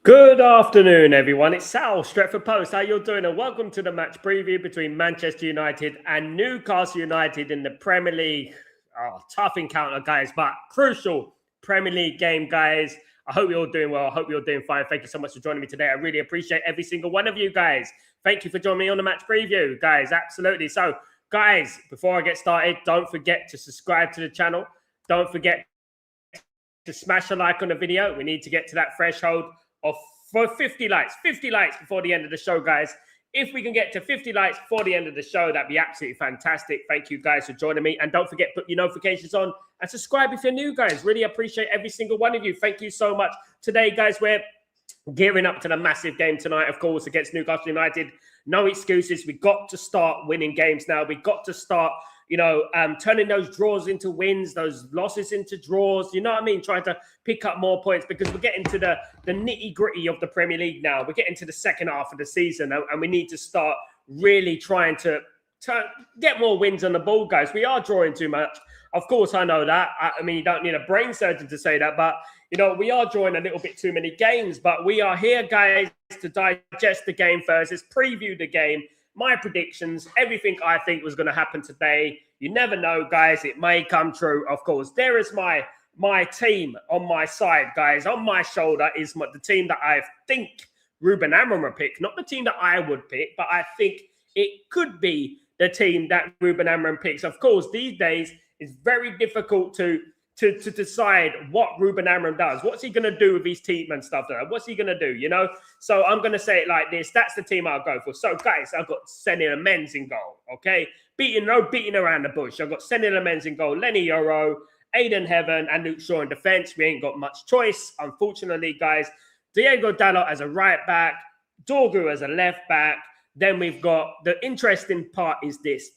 Good afternoon, everyone. It's Sal, Stretford Post. How you doing? And welcome to the match preview between Manchester United and Newcastle United in the Premier League. Oh, tough encounter, guys, but crucial Premier League game, guys. I hope you're all doing well. I hope you're doing fine. Thank you so much for joining me today. I really appreciate every single one of you guys. Thank you for joining me on the match preview, guys. Absolutely. So, guys, before I get started, don't forget to subscribe to the channel. Don't forget to smash a like on the video. We need to get to that threshold of 50 likes before the end of the show, guys. If we can get to 50 likes before the end of the show, that'd be absolutely fantastic. Thank you guys for joining me. And don't forget, put your notifications on and subscribe if you're new, guys. Really appreciate every single one of you. Thank you so much. Today, guys, we're gearing up to the massive game tonight, of course, against Newcastle United. No excuses. We got to start winning games now. We got to start turning those draws into wins, those losses into draws, you know what I mean? Trying to pick up more points because we're getting to the nitty-gritty of the Premier League now. We're getting to the second half of the season and we need to start really trying to get more wins on the ball, guys. We are drawing too much. Of course, I know that. I mean, you don't need a brain surgeon to say that, but, we are drawing a little bit too many games. But we are here, guys, to digest the game first. Let's preview the game. My predictions, everything I think was going to happen today. You never know, guys. It may come true, of course. There is my team on my side, guys. On my shoulder is the team that I think Ruben Amorim would pick. Not the team that I would pick, but I think it could be the team that Ruben Amorim picks. Of course, these days, it's very difficult to decide what Ruben Amorim does. What's he going to do with his team and stuff like that? What's he going to do, So I'm going to say it like this. That's the team I'll go for. So, guys, I've got Senil Menz in goal, okay? Beating around the bush. I've got Senil Menz in goal, Lenny Yoro, Aidan Heaven, and Luke Shaw in defence. We ain't got much choice, unfortunately, guys. Diego Dalot as a right back, Dorgu as a left back. Then we've got the interesting part is this.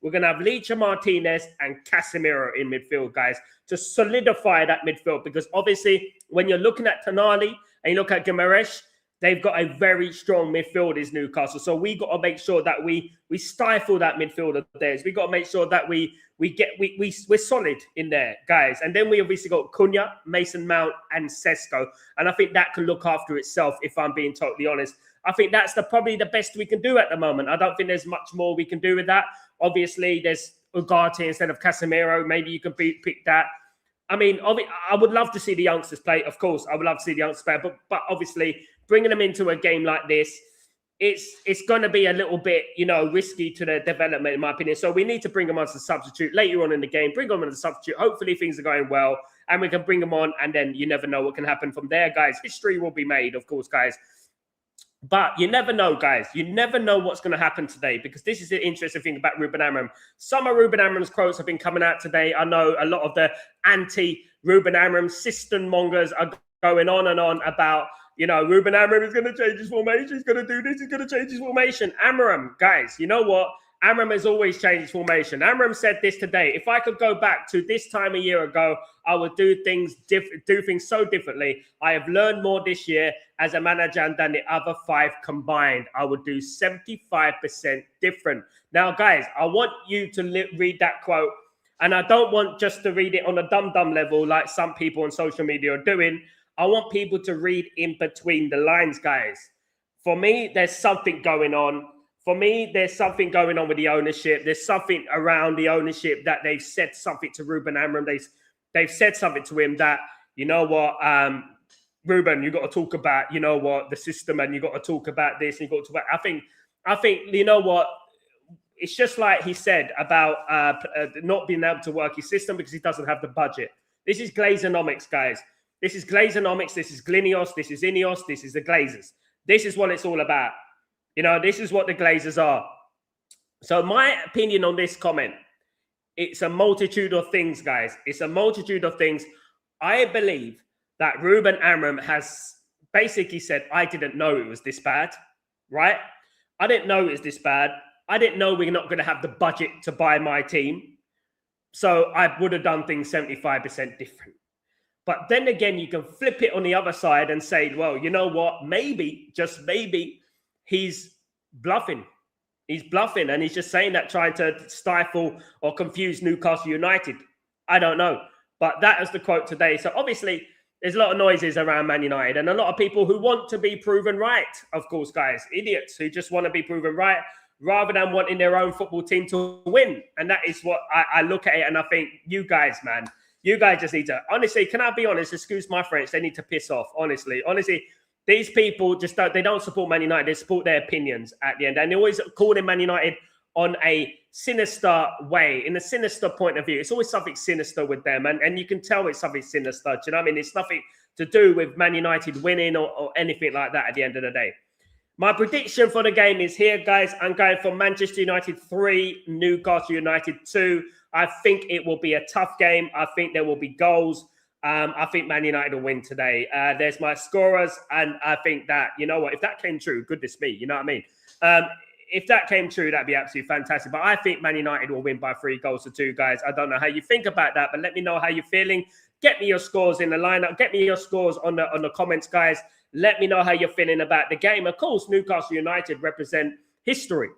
We're going to have Licha Martinez and Casemiro in midfield, guys, to solidify that midfield. Because obviously, when you're looking at Tonali and you look at Guimaraes, they've got a very strong midfield, is Newcastle. So we got to make sure that we stifle that midfield of theirs. We got to make sure that we're solid in there, guys. And then we obviously got Cunha, Mason Mount, and Sesko. And I think that can look after itself, if I'm being totally honest. I think that's probably the best we can do at the moment. I don't think there's much more we can do with that. Obviously, there's Ugarte instead of Casemiro. Maybe you can pick that. I mean, I would love to see the youngsters play. Of course, I would love to see the youngsters play. But obviously, bringing them into a game like this, it's going to be a little bit, risky to their development, in my opinion. So we need to bring them on as a substitute later on in the game. Bring them on as a substitute. Hopefully, things are going well. And we can bring them on. And then you never know what can happen from there, guys. History will be made, of course, guys. But you never know, guys. You never know what's going to happen today because this is the interesting thing about Ruben Amorim. Some of Ruben Amorim's quotes have been coming out today. I know a lot of the anti-Ruben Amorim system mongers are going on and on about, Ruben Amorim is going to change his formation. He's going to do this. He's going to change his formation. Amorim, guys, you know what? Amorim has always changed his formation. Amorim said this today. If I could go back to this time a year ago, I would do things so differently. I have learned more this year as a manager than the other 5 combined. I would do 75% different. Now, guys, I want you to read that quote. And I don't want just to read it on a dum-dum level like some people on social media are doing. I want people to read in between the lines, guys. For me, there's something going on. For me, there's something going on with the ownership. There's something around the ownership that they've said something to Ruben Amorim. They've said something to him that, Ruben, you got to talk about, the system, and you got to talk about this. And you got to talk about. I think, it's just like he said about not being able to work his system because he doesn't have the budget. This is Glazeronomics, guys. This is Glazeronomics. This is Glinios. This is Ineos. This is the Glazers. This is what it's all about. This is what the Glazers are. So my opinion on this comment, it's a multitude of things, guys. It's a multitude of things. I believe that Ruben Amorim has basically said, I didn't know it was this bad, right? I didn't know it was this bad. I didn't know we're not going to have the budget to buy my team. So I would have done things 75% different. But then again, you can flip it on the other side and say, well, you know what? Maybe, just maybe, he's bluffing. He's bluffing and he's just saying that, trying to stifle or confuse Newcastle United. I don't know. But that is the quote today. So obviously, There's a lot of noises around Man United and a lot of people who want to be proven right, of course, guys. Idiots who just want to be proven right rather than wanting their own football team to win. And that is what I look at it and I think, you guys, man, you guys just need to, honestly, can I be honest? Excuse my French, they need to piss off, honestly. Honestly, these people just don't, they don't support Man United, they support their opinions at the end. And they always call them Man United on a sinister way, in a sinister point of view. It's always something sinister with them. And you can tell it's something sinister. Do you know what I mean? It's nothing to do with Man United winning or anything like that at the end of the day. My prediction for the game is here, guys. I'm going for Manchester United 3, Newcastle United 2. I think it will be a tough game. I think there will be goals. I think Man United will win today. There's my scorers. And I think that, you know what, if that came true, goodness me, you know what I mean? If that came true, that'd be absolutely fantastic. But I think Man United will win by 3-2, guys. I don't know how you think about that, but let me know how you're feeling. Get me your scores in the lineup. Get me your scores on the comments, guys. Let me know how you're feeling about the game. Of course, Newcastle United represent history.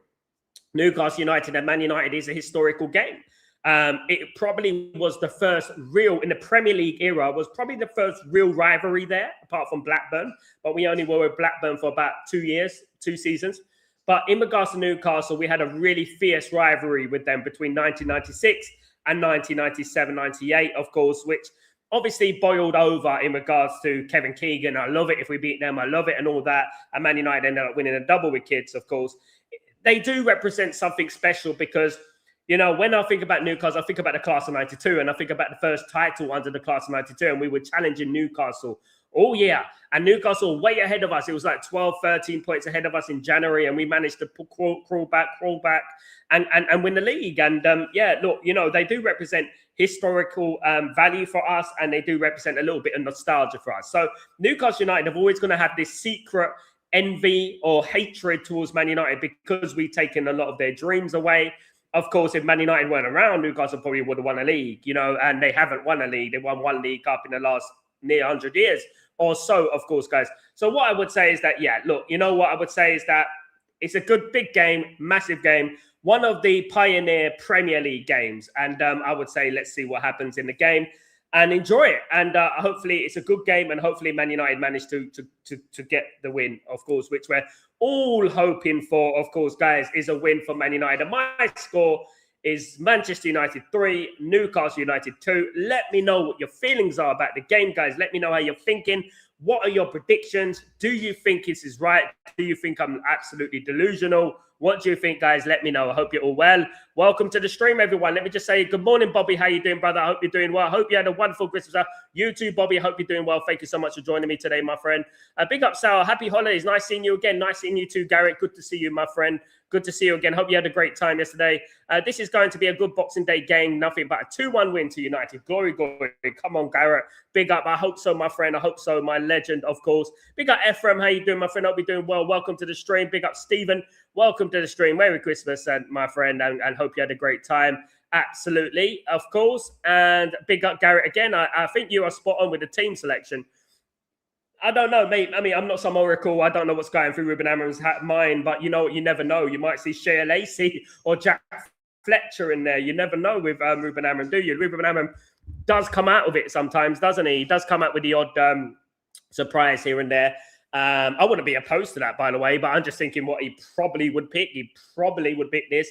Newcastle United and Man United is a historical game. It probably was the first real, in the Premier League era, was probably the first real rivalry there, apart from Blackburn. But we only were with Blackburn for about 2 years, 2 seasons. But in regards to Newcastle, we had a really fierce rivalry with them between 1996 and 1997-98, of course, which obviously boiled over in regards to Kevin Keegan. I love it if we beat them. I love it and all that. And Man United ended up winning a double with kids, of course. They do represent something special because, you know, when I think about Newcastle, I think about the class of 92 and I think about the first title under the class of 92 and we were challenging Newcastle all year. And Newcastle way ahead of us. It was like 12, 13 points ahead of us in January and we managed to crawl back and win the league. And yeah, look, you know, they do represent historical value for us and they do represent a little bit of nostalgia for us. So Newcastle United have always going to have this secret envy or hatred towards Man United because we've taken a lot of their dreams away. Of course, if Man United weren't around, Newcastle probably would have won a league, you know, and they haven't won a league. They won one league cup in the last near 100 years or so, of course, guys. So what I would say is that, yeah, look, you know what I would say is that it's a good big game, massive game, one of the pioneer Premier League games. And I would say, let's see what happens in the game and enjoy it. And hopefully it's a good game and hopefully Man United managed to get the win, of course, which we're all hoping for, of course, guys, is a win for Man United. And my score is Manchester United 3, Newcastle United 2. Let me know what your feelings are about the game, guys. Let me know how you're thinking. What are your predictions? Do you think this is right? Do you think I'm absolutely delusional? What do you think, guys? Let me know. I hope you're all well. Welcome to the stream, everyone. Let me just say good morning, Bobby. How you doing, brother? I hope you're doing well. I hope you had a wonderful Christmas. You too, Bobby. I hope you're doing well. Thank you so much for joining me today, my friend. Big up, Sal. Happy holidays. Nice seeing you again. Nice seeing you too, Garrett. Good to see you, my friend. Good to see you again. Hope you had a great time yesterday. This is going to be a good Boxing Day game. Nothing but a 2-1 win to United. Glory, glory. Come on, Garrett. Big up. I hope so, my friend. I hope so, my legend, of course. Big up, Ephraim. How you doing, my friend? Hope you're doing well. Welcome to the stream. Big up, Stephen. Welcome to the stream. Merry Christmas, my friend, and hope you had a great time. Absolutely, of course. And big up, Garrett, again. I think you are spot on with the team selection. I don't know, mate. I mean, I'm not some oracle. I don't know what's going through Ruben Amorim's mind, but you know what? You never know. You might see Shea Lacey or Jack Fletcher in there. You never know with Ruben Amorim, do you? Ruben Amorim does come out of it sometimes, doesn't he? He does come out with the odd surprise here and there. I wouldn't be opposed to that, by the way, but I'm just thinking what he probably would pick. He probably would pick this,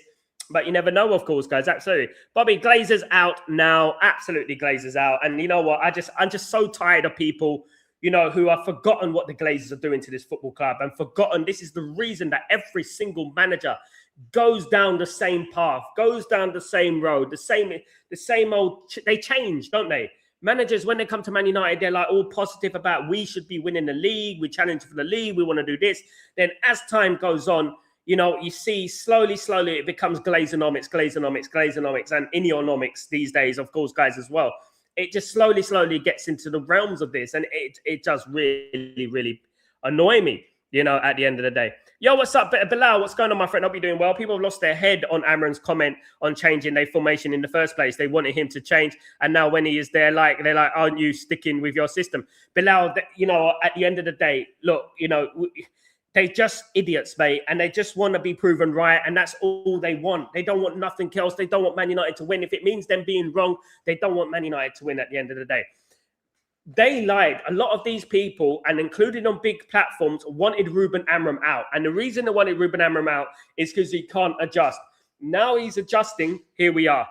but you never know, of course, guys. Absolutely. Bobby, Glazer's out now. Absolutely, Glazer's out. And you know what? I'm just so tired of people, you know, who have forgotten what the Glazers are doing to this football club and forgotten this is the reason that every single manager goes down the same path, goes down the same road, the same old, they change, don't they? Managers, when they come to Man United, they're like all positive about we should be winning the league, we challenge for the league, we want to do this. Then as time goes on, you know, you see slowly it becomes Glazonomics, and Inionomics these days, of course, guys, as well. It just slowly gets into the realms of this. And it does really annoy me, you know, at the end of the day. Yo, what's up, Bilal? What's going on, my friend? Hope you're doing well. People have lost their head on Amorim's comment on changing their formation in the first place. They wanted him to change. And now when he is there, they're like, aren't you sticking with your system? Bilal, you know, at the end of the day, look, you know, they're just idiots, mate. And they just want to be proven right. And that's all they want. They don't want nothing else. They don't want Man United to win. If it means them being wrong, they don't want Man United to win at the end of the day. they lied. A lot of these people, and including on big platforms, wanted Ruben Amorim out. And the reason they wanted Ruben Amorim out is because he can't adjust. Now he's adjusting. Here we are.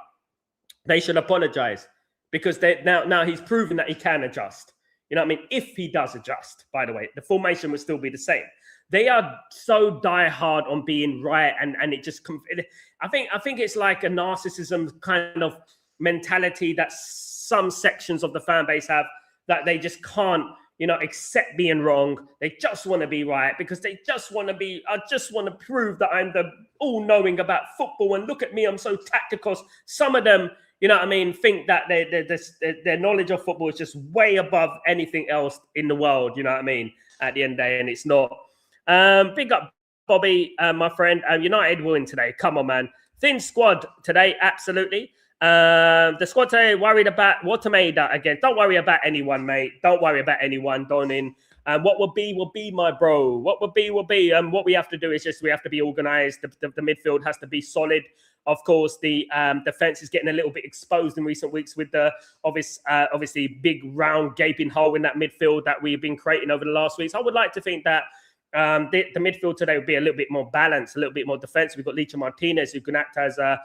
They should apologize because now he's proven that he can adjust. You know what I mean? If he does adjust, by the way, the formation will still be the same. They are so die-hard on being right, and it just. I think it's like a narcissism kind of mentality that some sections of the fan base have, that they just can't, accept being wrong. They just want to be right because they just want to be. I just want to prove that I'm the all-knowing about football, and look at me, I'm so tactical. Some of them, think that their knowledge of football is just way above anything else in the world. You know what I mean? At the end of the day, and it's not. Big up, Bobby, my friend. United win today. Come on, man. Thin squad today, absolutely. The squad today worried about Watermaida again. Don't worry about anyone, mate. Don't worry about anyone, Donin. What will be, my bro. What will be. What we have to do is we have to be organised. The midfield has to be solid. Of course, the defence is getting a little bit exposed in recent weeks with the obviously big round gaping hole in that midfield that we've been creating over the last weeks. I would like to think that the midfield today will be a little bit more balanced, a little bit more defensive. We've got Licha Martinez, who can act as a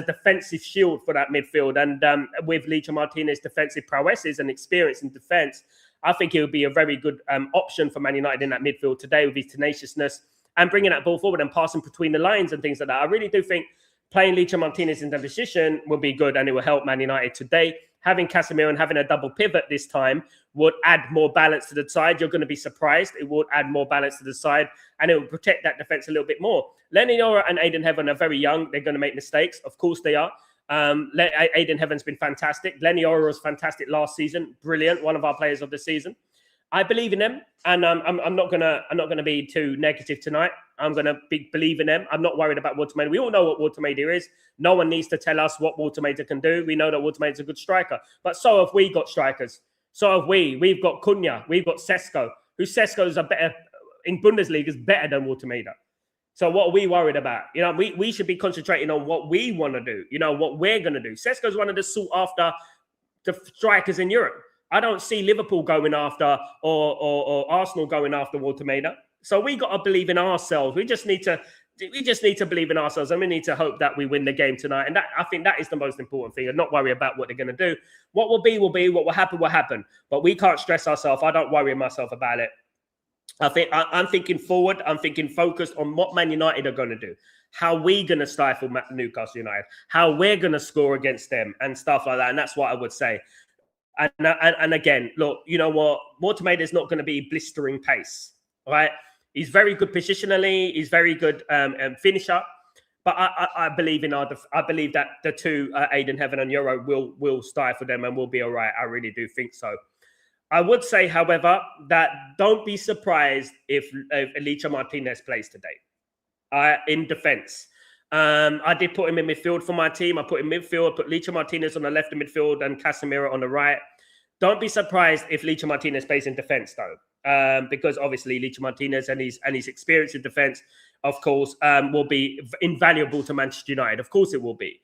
defensive shield for that midfield. And with Licha Martinez's defensive prowesses and experience in defence, I think it would be a very good option for Man United in that midfield today with his tenaciousness and bringing that ball forward and passing between the lines and things like that. I really do think playing Licha Martinez in the position will be good, and it will help Man United today. Having Casemiro and having a double pivot this time would add more balance to the side. You're going to be surprised. It would add more balance to the side, and it will protect that defense a little bit more. Lenny Yora and Aiden Heaven are very young. They're going to make mistakes. Of course they are. Aiden Heaven's been fantastic. Lenny Yora was fantastic last season. Brilliant. One of our players of the season. I believe in them, and I'm not gonna be too negative tonight. I'm gonna believe in them. I'm not worried about Watermaida. We all know what Watermaida is. No one needs to tell us what Watermaida can do. We know that Watermaida's a good striker, but so have we got strikers. So have we. We've got Cunha. We've got Sesko. Sesko's a better in Bundesliga is better than Watermaida. So what are we worried about? We should be concentrating on what we want to do. What we're gonna do. Sesko's one of the sought after the strikers in Europe. I don't see Liverpool going after or Arsenal going after Watermaida. So we got to believe in ourselves. We just need to believe in ourselves, and we need to hope that we win the game tonight. And I think that is the most important thing, and not worry about what they're going to do. What will be will be. What will happen will happen. But we can't stress ourselves. I don't worry myself about it. I'm thinking forward. I'm thinking focused on what Man United are going to do. How we going to stifle Newcastle United. How we're going to score against them and stuff like that. And that's what I would say. And again, look, you know what? Watermaida is not going to be blistering pace, right? He's very good positionally. He's very good finisher. But I believe I believe that the two, Aiden Heaven and Euro, will stifle them and will be all right. I really do think so. I would say, however, that don't be surprised if Licha Martinez plays today in defence. I did put him in midfield for my team. I put him midfield. I put Licha Martinez on the left of midfield and Casemiro on the right. Don't be surprised if Licha Martinez plays in defence, though, because obviously Licha Martinez and his experience in defence, of course, will be invaluable to Manchester United. Of course, it will be.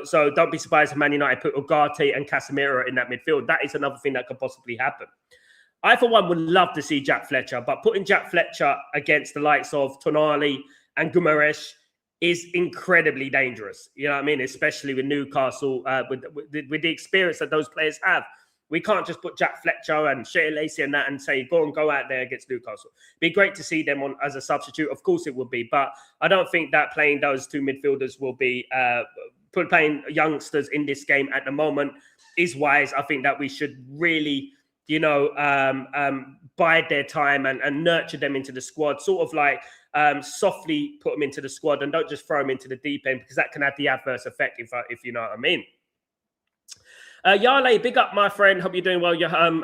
So don't be surprised if Man United put Ugarte and Casemiro in that midfield. That is another thing that could possibly happen. I, for one, would love to see Jack Fletcher, but putting Jack Fletcher against the likes of Tonali and Guimaraes is incredibly dangerous. You know what I mean? Especially with Newcastle, with the experience that those players have. We can't just put Jack Fletcher and Shea Lacey and that and say, go out there against Newcastle. Be great to see them on as a substitute. Of course it would be. But I don't think that playing those two midfielders will be playing youngsters in this game at the moment is wise. I think that we should really, bide their time and nurture them into the squad, sort of like softly put them into the squad and don't just throw them into the deep end, because that can have the adverse effect, if you know what I mean. Yale, big up, my friend. Hope you're doing well.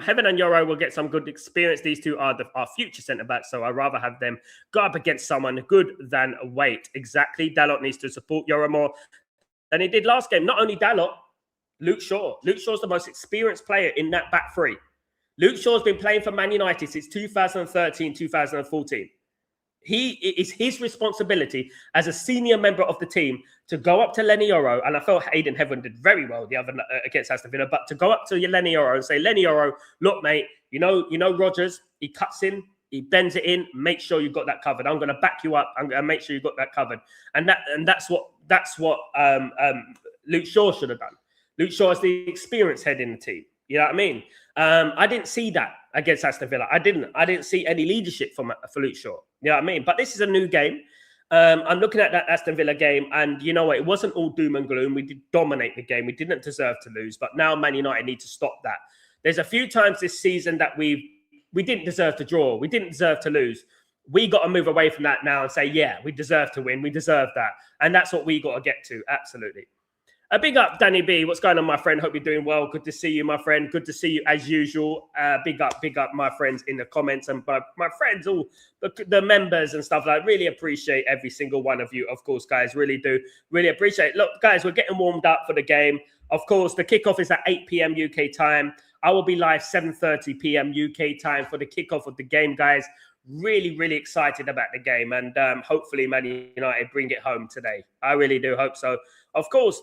Heaven and Euro will get some good experience. These two are our future centre-backs, so I'd rather have them go up against someone good than wait. Exactly. Dalot needs to support Euro more than he did last game. Not only Dalot, Luke Shaw. Luke Shaw's the most experienced player in that back three. Luke Shaw's been playing for Man United since 2013, 2014. It's his responsibility as a senior member of the team to go up to Lenny Yoro, and I felt Hayden Heaven did very well the other against Aston Villa, but to go up to Lenny Yoro and say, Lenny Yoro, look, mate, you know Rodgers, he cuts in, he bends it in, make sure you've got that covered. I'm going to back you up. I'm going to make sure you've got that covered. And that's what Luke Shaw should have done. Luke Shaw is the experienced head in the team. You know what I mean? I didn't see that against Aston Villa. I didn't see any leadership for Luke Shaw. You know what I mean? But this is a new game. I'm looking at that Aston Villa game, and you know what? It wasn't all doom and gloom. We did dominate the game. We didn't deserve to lose, but now Man United need to stop that. There's a few times this season that we didn't deserve to draw. We didn't deserve to lose. We got to move away from that now and say, yeah, we deserve to win. We deserve that. And that's what we got to get to. Absolutely. A big up, Danny B. What's going on, my friend? Hope you're doing well. Good to see you, my friend. Good to see you as usual. Big up, my friends in the comments and my friends, all the members and stuff. I really appreciate every single one of you, of course, guys. Really do. Really appreciate it. Look, guys, we're getting warmed up for the game. Of course, the kickoff is at 8 p.m. UK time. I will be live 7:30 p.m. UK time for the kickoff of the game, guys. Really, really excited about the game. And hopefully, Man United bring it home today. I really do hope so. Of course,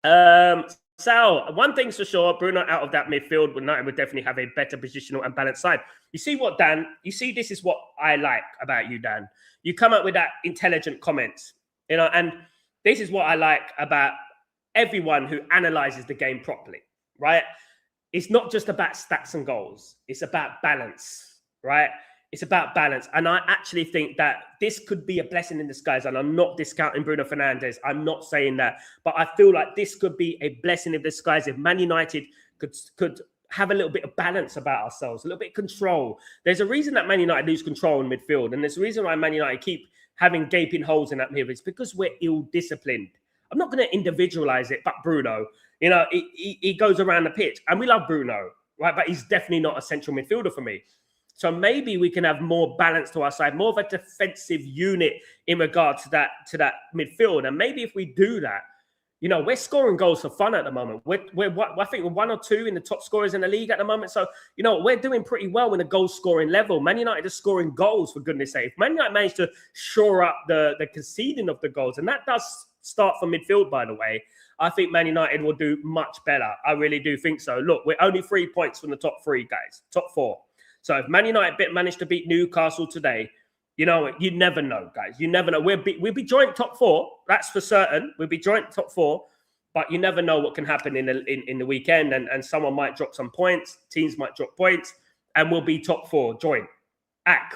Sal, one thing's for sure, Bruno out of that midfield, United would definitely have a better positional and balanced side. You see what, Dan? You see, this is what I like about you, Dan. You come up with that intelligent comments, you know, and this is what I like about everyone who analyzes the game properly, right? It's not just about stats and goals. It's about balance, right? It's about balance. And I actually think that this could be a blessing in disguise. And I'm not discounting Bruno Fernandes. I'm not saying that. But I feel like this could be a blessing in disguise if Man United could have a little bit of balance about ourselves, a little bit of control. There's a reason that Man United lose control in midfield. And there's a reason why Man United keep having gaping holes in that midfield. It's because we're ill-disciplined. I'm not going to individualize it, but Bruno, you know, he goes around the pitch. And we love Bruno, right? But he's definitely not a central midfielder for me. So maybe we can have more balance to our side, more of a defensive unit in regard to that midfield. And maybe if we do that, you know, we're scoring goals for fun at the moment. I think we're 1 or 2 in the top scorers in the league at the moment. So, you know, we're doing pretty well in the goal scoring level. Man United is scoring goals, for goodness sake. Man United managed to shore up the conceding of the goals. And that does start from midfield, by the way. I think Man United will do much better. I really do think so. Look, we're only 3 points from the top 3, guys, top 4. So if Man United managed to beat Newcastle today, you know, you never know, guys. You never know. We'll be joint top 4. That's for certain. We'll be joint top 4. But you never know what can happen in the weekend. And someone might drop some points. Teams might drop points. And we'll be top 4 joint at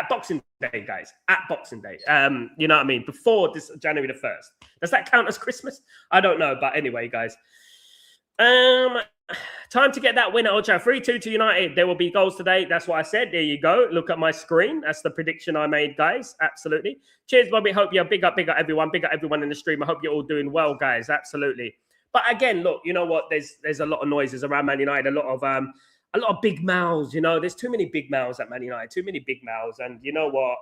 Boxing Day, guys. At Boxing Day. You know what I mean? Before this January the 1st. Does that count as Christmas? I don't know. But anyway, guys. Time to get that win at Old Trafford. 3-2 to United. There will be goals today. That's what I said. There you go. Look at my screen. That's the prediction I made, guys. Absolutely. Cheers, Bobby. Hope you're big up everyone. Big up everyone in the stream. I hope you're all doing well, guys. Absolutely. But again, look, you know what? There's a lot of noises around Man United. A lot of big mouths. You know, there's too many big mouths at Man United. Too many big mouths. And you know what?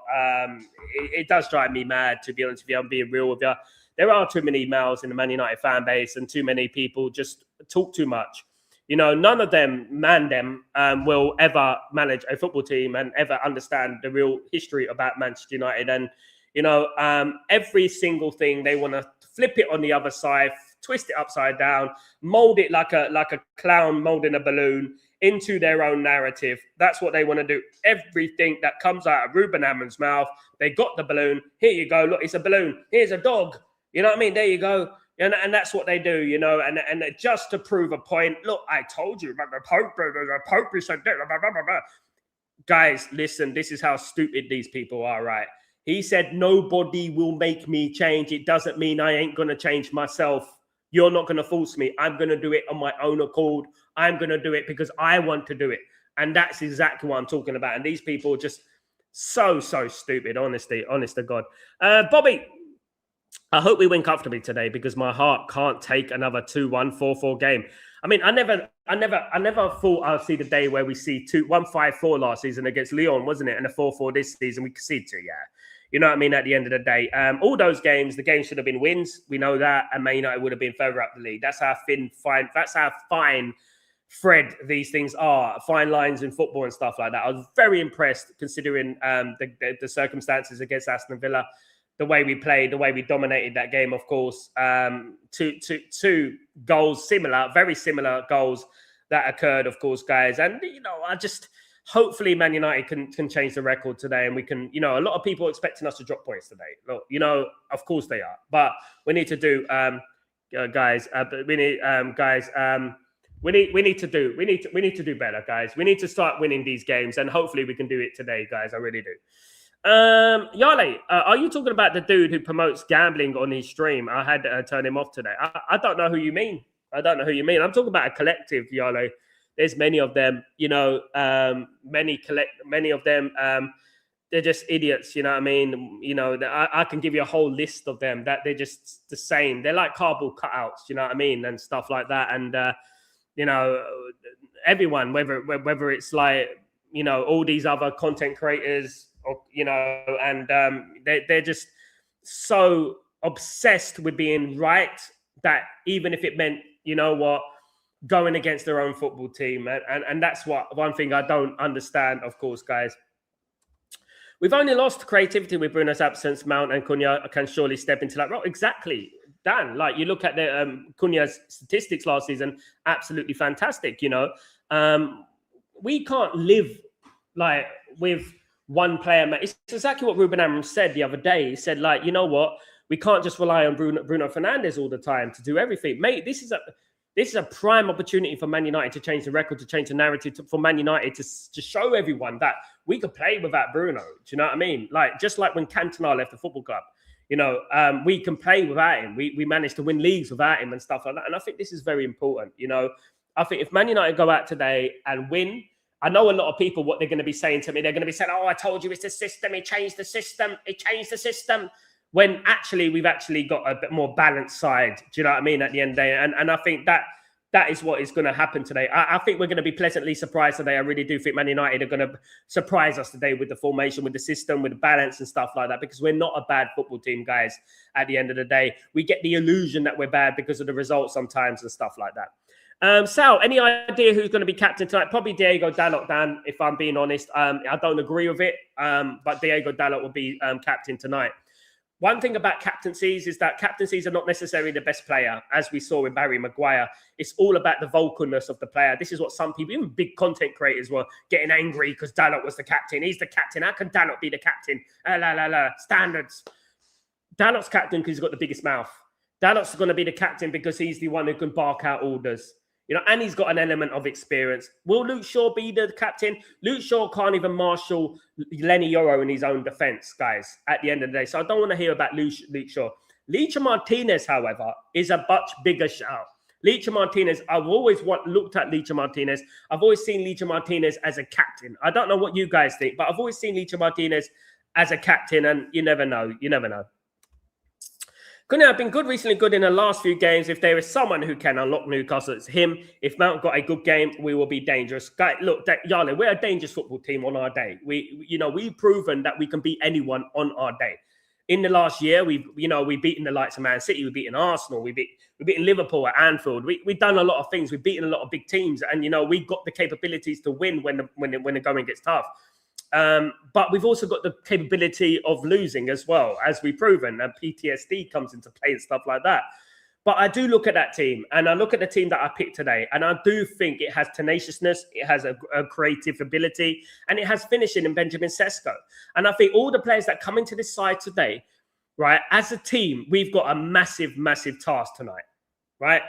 It does drive me mad, to be honest with you. I'm being real with you. There are too many mouths in the Man United fan base, and too many people just talk too much. You know, none of them, will ever manage a football team and ever understand the real history about Manchester United. And, you know, every single thing, they want to flip it on the other side, twist it upside down, mold it like a clown molding a balloon into their own narrative. That's what they want to do. Everything that comes out of Ruben Amorim's mouth, they got the balloon. Here you go. Look, it's a balloon. Here's a dog. You know what I mean? There you go. And that's what they do, you know, and just to prove a point. Look, I told you about the Pope is so dead. Guys, listen, this is how stupid these people are, right? He said, nobody will make me change. It doesn't mean I ain't going to change myself. You're not going to force me. I'm going to do it on my own accord. I'm going to do it because I want to do it. And that's exactly what I'm talking about. And these people are just so stupid, honest to God. Bobby, I hope we win comfortably today because my heart can't take another 2-1, 4-4 game. I mean, I never thought I'd see the day where we see 1-5-4 last season against Lyon, wasn't it? And a 4-4 this season, we conceded to, yeah. You know what I mean? At the end of the day, all those games, the games should have been wins. We know that, and Man United would have been further up the league. That's how fine thread these things are, fine lines in football and stuff like that. I was very impressed considering the circumstances against Aston Villa, the way we played, the way we dominated that game, of course. Two goals, very similar goals that occurred, of course, guys. And, I just... Hopefully, Man United can change the record today, and we can. A lot of people are expecting us to drop points today. Look, of course they are, but we need to do, guys. We need to do better, guys. We need to start winning these games, and hopefully we can do it today, guys. I really do. Yale, are you talking about the dude who promotes gambling on his stream? I had to turn him off today. I don't know who you mean. I'm talking about a collective, Yale. There's many of them, many of them, they're just idiots, you know what I mean? I can give you a whole list of them that they're just the same. They're like cardboard cutouts, you know what I mean? And stuff like that. And, everyone, whether it's like, all these other content creators or, and they're just so obsessed with being right that even if it meant, going against their own football team. And that's one thing I don't understand, of course, guys. We've only lost creativity with Bruno's absence. Mount and Cunha can surely step into that role. Exactly, Dan. Like, you look at the Cunha's statistics last season, absolutely fantastic, We can't live, like, with one player. It's exactly what Ruben Amorim said the other day. He said, like, you know what? We can't just rely on Bruno Fernandes all the time to do everything. Mate, this is a prime opportunity for Man United to change the record, to change the narrative, for Man United to show everyone that we could play without Bruno. Do you know what I mean? Like, just like when Cantona left the football club, we can play without him. We managed to win leagues without him and stuff like that. And I think this is very important. I think if Man United go out today and win, I know a lot of people, what they're going to be saying to me, they're going to be saying, oh, I told you it's the system. He changed the system. When actually we've actually got a bit more balanced side. Do you know what I mean? At the end of the day. And I think that is what is going to happen today. I think we're going to be pleasantly surprised today. I really do think Man United are going to surprise us today with the formation, with the system, with the balance and stuff like that, because we're not a bad football team, guys. At the end of the day, we get the illusion that we're bad because of the results sometimes and stuff like that. Sal, any idea who's going to be captain tonight? Probably Diego Dalot, Dan, if I'm being honest. I don't agree with it, but Diego Dalot will be captain tonight. One thing about captaincies is that captaincies are not necessarily the best player, as we saw with Barry Maguire. It's all about the vocalness of the player. This is what some people, even big content creators, were getting angry because Dalot was the captain. He's the captain. How can Dalot be the captain? Standards. Dalot's captain because he's got the biggest mouth. Dalot's going to be the captain because he's the one who can bark out orders. And he's got an element of experience. Will Luke Shaw be the captain? Luke Shaw can't even marshal Lenny Yoro in his own defence, guys, at the end of the day. So I don't want to hear about Luke Shaw. Licha Martinez, however, is a much bigger shout. Licha Martinez, I've always looked at Licha Martinez. I've always seen Licha Martinez as a captain. I don't know what you guys think, but I've always seen Licha Martinez as a captain, and you never know. Couldn't have been recently good in the last few games. If there is someone who can unlock Newcastle, it's him. If Mount got a good game, we will be dangerous. Guys, look, Yale, we're a dangerous football team on our day. We've proven that we can beat anyone on our day. In the last year, we've beaten the likes of Man City, we've beaten Arsenal, we've beaten Liverpool at Anfield. We've done a lot of things. We've beaten a lot of big teams, and we've got the capabilities to win when the going gets tough. But we've also got the capability of losing as well, as we've proven, and PTSD comes into play and stuff like that. But I do look at that team, and I look at the team that I picked today, and I do think it has tenaciousness, it has a creative ability, and it has finishing in Benjamin Sesko. And I think all the players that come into this side today, right, as a team, we've got a massive, massive task tonight, right?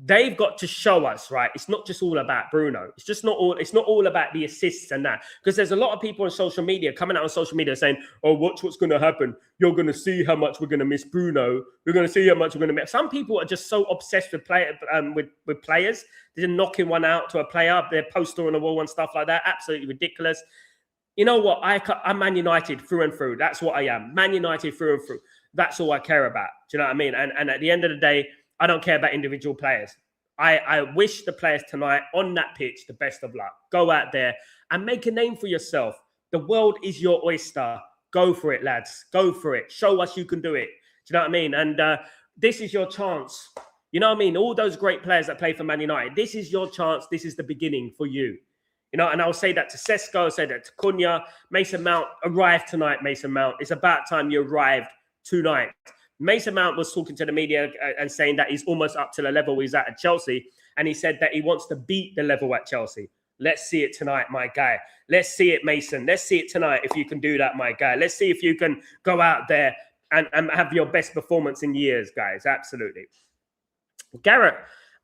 They've got to show us, right? It's not just all about Bruno. It's not all about the assists and that. Because there's a lot of people on social media coming out on social media saying, oh, watch what's going to happen. You're going to see how much we're going to miss Bruno. We're going to see how much we're going to miss. Some people are just so obsessed with players. They're knocking one out to a player, their poster on the wall and stuff like that. Absolutely ridiculous. You know what? I'm Man United through and through. That's what I am. Man United through and through. That's all I care about. Do you know what I mean? And at the end of the day, I don't care about individual players. I wish the players tonight on that pitch the best of luck. Go out there and make a name for yourself. The world is your oyster. Go for it, lads. Go for it. Show us you can do it. Do you know what I mean? And this is your chance. You know what I mean? All those great players that play for Man United. This is your chance. This is the beginning for you. You know, and I'll say that to Sesko, I'll say that to Cunha. Mason Mount, arrived tonight, Mason Mount. It's about time you arrived tonight. Mason Mount was talking to the media and saying that he's almost up to the level he's at Chelsea. And he said that he wants to beat the level at Chelsea. Let's see it tonight, my guy. Let's see it, Mason. Let's see it tonight if you can do that, my guy. Let's see if you can go out there and have your best performance in years, guys. Absolutely. Garrett,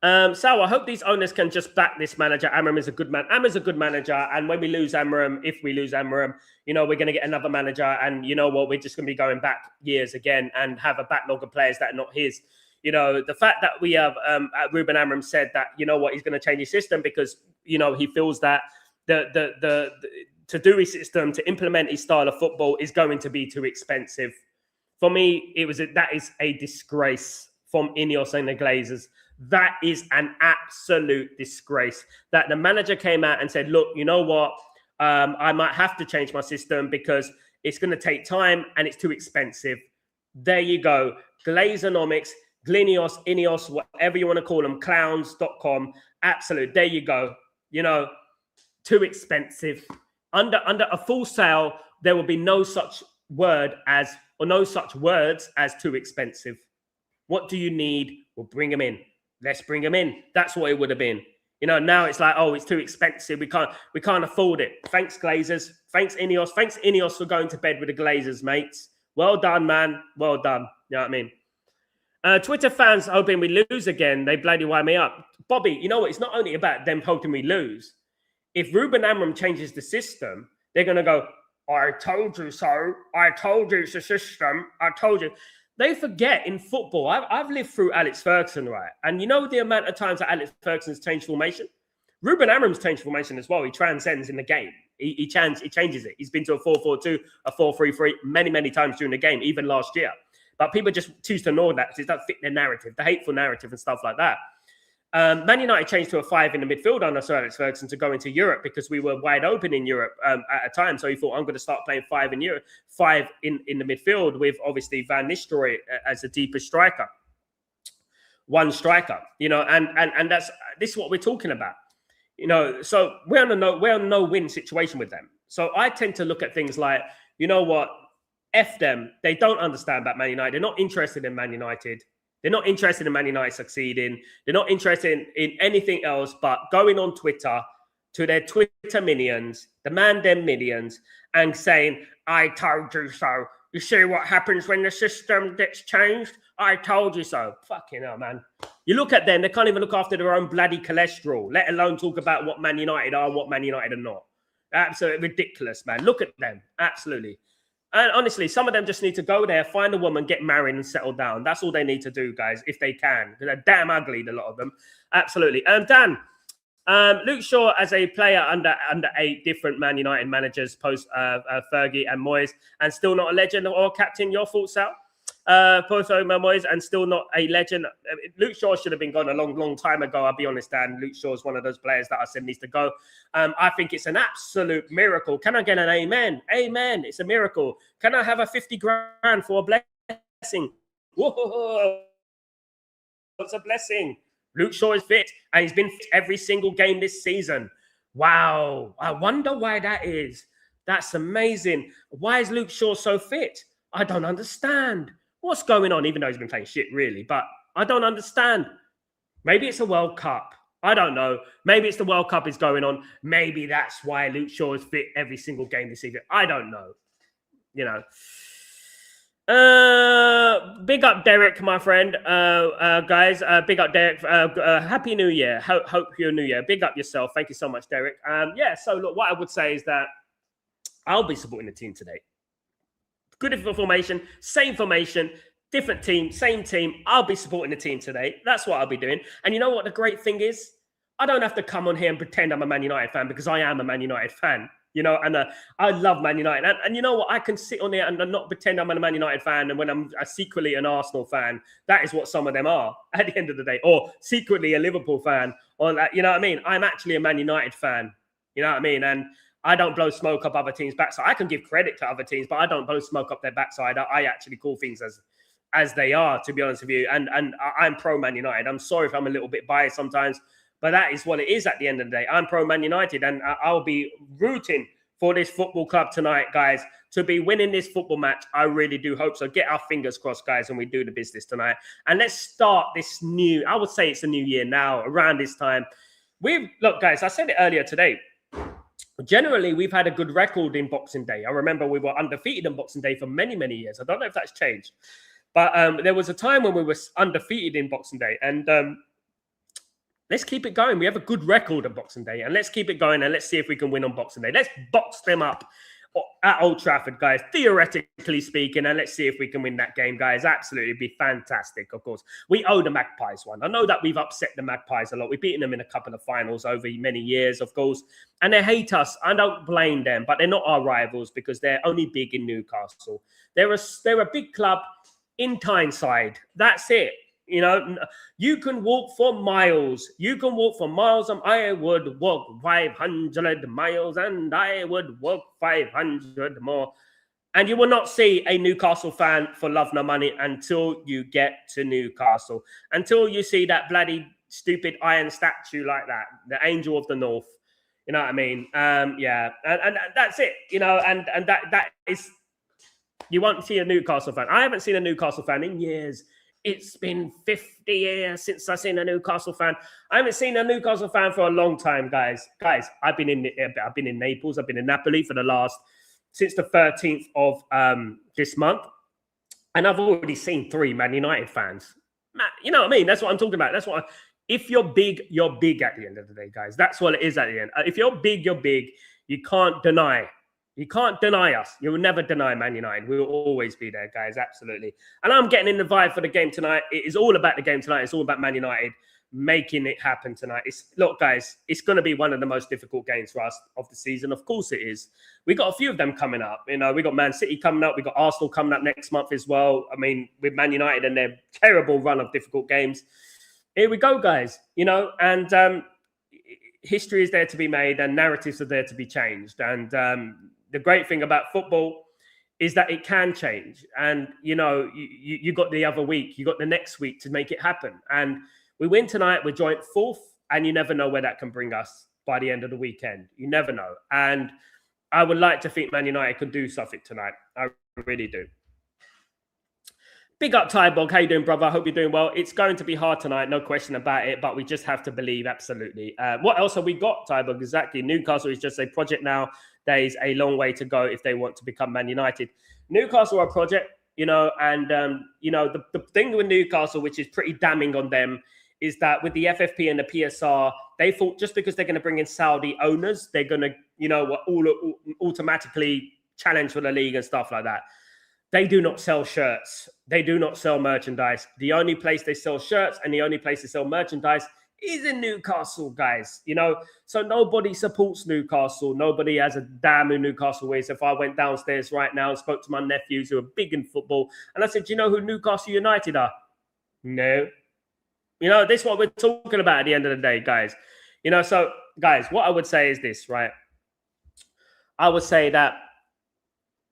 Sal, I hope these owners can just back this manager. Amorim is a good man. Amorim's a good manager. And when we lose Amorim, if we lose Amorim, you know, we're going to get another manager. And you know what? We're just going to be going back years again and have a backlog of players that are not his. You know, the fact that we have Ruben Amorim said that, you know what, he's going to change his system because, you know, he feels that to do his system, to implement his style of football is going to be too expensive. For me, that is a disgrace from Ineos and the Glazers. That is an absolute disgrace that the manager came out and said, look, you know what? I might have to change my system because it's going to take time and it's too expensive. There you go. Glazonomics, Glinios, Ineos, whatever you want to call them, clowns.com. Absolute. There you go. You know, too expensive. Under a full sale, there will be no such word as, or no such words as too expensive. What do you need? We'll bring them in. Let's bring them in. That's what it would have been. You know, now it's like, oh, it's too expensive. We can't afford it. Thanks, Glazers. Thanks, Ineos. Thanks, Ineos, for going to bed with the Glazers, mates. Well done, man. Well done. You know what I mean? Twitter fans hoping we lose again. They bloody wind me up. Bobby, you know what? It's not only about them hoping we lose. If Ruben Amorim changes the system, they're going to go, I told you so. I told you it's a system. I told you. They forget in football. I've lived through Alex Ferguson, right? And you know the amount of times that Alex Ferguson's changed formation? Ruben Amorim's changed formation as well. He transcends in the game. He changes it. He's been to a 4-4-2, a 4-3-3 many, many times during the game, even last year. But people just choose to ignore that because it doesn't fit their narrative, the hateful narrative and stuff like that. Man United changed to a 5 in the midfield under Sir Alex Ferguson to go into Europe because we were wide open in Europe at a time. So he thought, I'm going to start playing 5 in Europe, 5 in the midfield with obviously Van Nistelrooy as the deepest striker. One striker, you know, and this is what we're talking about. You know, so we're on a no-win situation with them. So I tend to look at things like, you know what, F them. They don't understand about Man United. They're not interested in Man United. They're not interested in Man United succeeding. They're not interested in anything else but going on Twitter to their Twitter minions, demand them millions, and saying, I told you so. You see what happens when the system gets changed? I told you so. Fucking hell, man. You look at them, they can't even look after their own bloody cholesterol, let alone talk about what Man United are and what Man United are not. Absolutely ridiculous, man. Look at them. Absolutely. And honestly, some of them just need to go there, find a woman, get married and settle down. That's all they need to do, guys, if they can. They're damn ugly, a lot of them. Absolutely. Dan, Luke Shaw as a player under 8 different Man United managers post Fergie and Moyes and still not a legend or captain. Your thoughts, Sal? Post Moyes and still not a legend. Luke Shaw should have been gone a long time ago. I'll be honest, Dan. Luke Shaw is one of those players that I said needs to go. I think it's an absolute miracle. Can I get an amen? Amen. It's a miracle. Can I have a 50 grand for a blessing? Whoa. It's a blessing. Luke Shaw is fit and he's been fit every single game this season. Wow. I wonder why that is. That's amazing. Why is Luke Shaw so fit? I don't understand. What's going on? Even though he's been playing shit, really. But I don't understand. Maybe it's a World Cup. I don't know. Maybe it's the World Cup is going on. Maybe that's why Luke Shaw is fit every single game this season. I don't know. You know. Big up Derek, my friend. Guys, big up Derek. Happy New Year. Hope your New Year. Big up yourself. Thank you so much, Derek. Yeah, so look, what I would say is that I'll be supporting the team today. Good formation, same formation, different team, same team. I'll be supporting the team today. That's what I'll be doing. And you know what the great thing is? I don't have to come on here and pretend I'm a Man United fan because I am a Man United fan. You know, and I love Man United. And you know what? I can sit on here and not pretend I'm a Man United fan. And when I'm secretly an Arsenal fan, that is what some of them are at the end of the day. Or secretly a Liverpool fan. Or that, you know what I mean? I'm actually a Man United fan. You know what I mean? And I don't blow smoke up other teams' backside. I can give credit to other teams, but I don't blow smoke up their backside. I actually call things as as they are, to be honest with you. And I'm pro Man United. I'm sorry if I'm a little bit biased sometimes, but that is what it is at the end of the day. I'm pro Man United, and I'll be rooting for this football club tonight, guys, to be winning this football match. I really do hope so. Get our fingers crossed, guys, and we do the business tonight. And let's start this new, I would say it's a new year now, around this time. Look, guys, I said it earlier today. Generally, we've had a good record in Boxing Day. I remember we were undefeated in Boxing Day for many, many years. I don't know if that's changed. But there was a time when we were undefeated in Boxing Day. And let's keep it going. We have a good record on Boxing Day. And let's keep it going. And let's see if we can win on Boxing Day. Let's box them up at Old Trafford, guys, theoretically speaking. And let's see if we can win that game, guys. Absolutely be fantastic, of course. We owe the Magpies one. I know that we've upset the Magpies a lot. We've beaten them in a couple of finals over many years, of course. And they hate us. I don't blame them. But they're not our rivals because they're only big in Newcastle. They're a big club in Tyneside. That's it. You know, you can walk for miles. You can walk for miles. I would walk 500 miles and I would walk 500 more. And you will not see a Newcastle fan for love nor money until you get to Newcastle. Until you see that bloody stupid iron statue like that, the Angel of the North. You know what I mean? Yeah. And that's it. You know, and that is, you won't see a Newcastle fan. I haven't seen a Newcastle fan in years. It's been 50 years since I've seen a Newcastle fan. I haven't seen a Newcastle fan for a long time, guys. Guys, I've been in Naples. I've been in Napoli since the 13th of this month. And I've already seen 3 Man United fans. You know what I mean? That's what I'm talking about. If you're big at the end of the day, guys. That's what it is at the end. If you're big, you're big. You can't deny. You can't deny us. You will never deny Man United. We will always be there, guys. Absolutely. And I'm getting in the vibe for the game tonight. It is all about the game tonight. It's all about Man United making it happen tonight. Look, guys, it's going to be one of the most difficult games for us of the season. Of course it is. We got a few of them coming up. You know, we got Man City coming up. We got Arsenal coming up next month as well. I mean, with Man United and their terrible run of difficult games. Here we go, guys. You know, and history is there to be made and narratives are there to be changed. And the great thing about football is that it can change. And, you know, you got the other week, you got the next week to make it happen. And we win tonight, we're joint 4th, and you never know where that can bring us by the end of the weekend. You never know. And I would like to think Man United could do something tonight. I really do. Big up, Tybog. How you doing, brother? I hope you're doing well. It's going to be hard tonight, no question about it, but we just have to believe, absolutely. What else have we got, Tybog? Exactly. Newcastle is just a project now. There is a long way to go if they want to become Man United. Newcastle are a project, you know, and, you know, the thing with Newcastle, which is pretty damning on them, is that with the FFP and the PSR, they thought just because they're going to bring in Saudi owners, they're going to, you know, automatically challenge for the league and stuff like that. They do not sell shirts. They do not sell merchandise. The only place they sell shirts and the only place they sell merchandise is in Newcastle, guys. You know, so nobody supports Newcastle. Nobody has a damn who Newcastle is. If I went downstairs right now and spoke to my nephews who are big in football, and I said, do you know who Newcastle United are? No. You know, this is what we're talking about at the end of the day, guys. You know, so, guys, what I would say is this, right? I would say that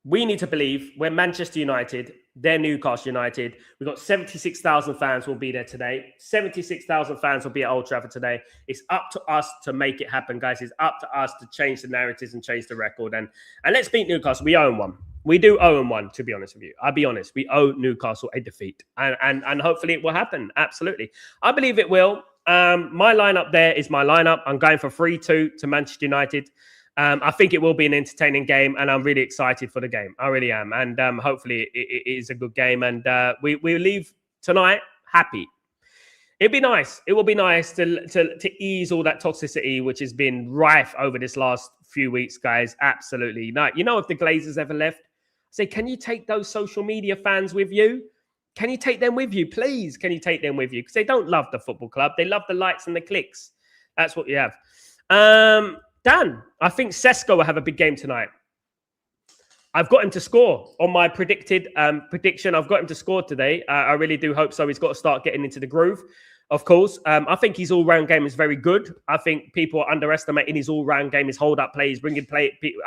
we need to believe we're Manchester United, they're Newcastle United. We've got 76,000 fans will be there today. 76,000 fans will be at Old Trafford today. It's up to us to make it happen, guys. It's up to us to change the narratives and change the record. And let's beat Newcastle. We own one. We do own one, to be honest with you. I'll be honest. We owe Newcastle a defeat. And hopefully it will happen. Absolutely. I believe it will. My lineup there is my lineup. I'm going for 3-2 to Manchester United. I think it will be an entertaining game, and I'm really excited for the game. I really am. And hopefully it is a good game. And we leave tonight happy. It'd be nice. It will be nice to ease all that toxicity, which has been rife over this last few weeks, guys. Absolutely. Now, you know, if the Glazers ever left, say, can you take those social media fans with you? Can you take them with you? Please, can you take them with you? Because they don't love the football club. They love the likes and the clicks. That's what you have. Dan, I think Sesko will have a big game tonight. I've got him to score on my prediction. I've got him to score today. I really do hope so. He's got to start getting into the groove. of course. I think his all-round game is very good. I think people are underestimating his all-round game, his hold-up plays, bringing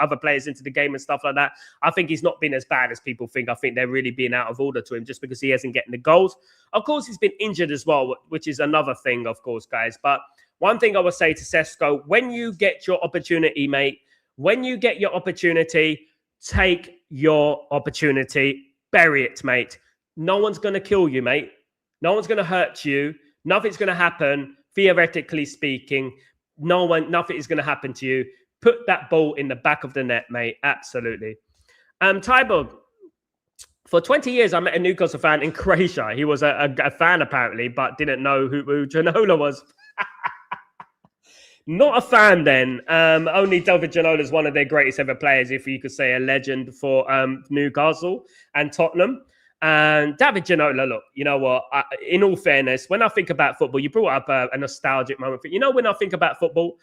other players into the game and stuff like that. I think he's not been as bad as people think. I think they're really being out of order to him just because he hasn't getting the goals. Of course, he's been injured as well, which is another thing, of course, guys. But one thing I would say to Sesko, when you get your opportunity, mate, when you get your opportunity, take your opportunity, bury it, mate. No one's going to kill you, mate. No one's going to hurt you. Nothing's going to happen, theoretically speaking. Nothing is going to happen to you. Put that ball in the back of the net, mate. Absolutely. Tybo, for 20 years, I met a Newcastle fan in Croatia. He was a fan, apparently, but didn't know who Ginola was. Not a fan then. Only David Ginola is one of their greatest ever players, if you could say a legend for Newcastle and Tottenham. And David Ginola, look, you know what? In all fairness, when I think about football, you brought up a nostalgic moment. You know, when I think about football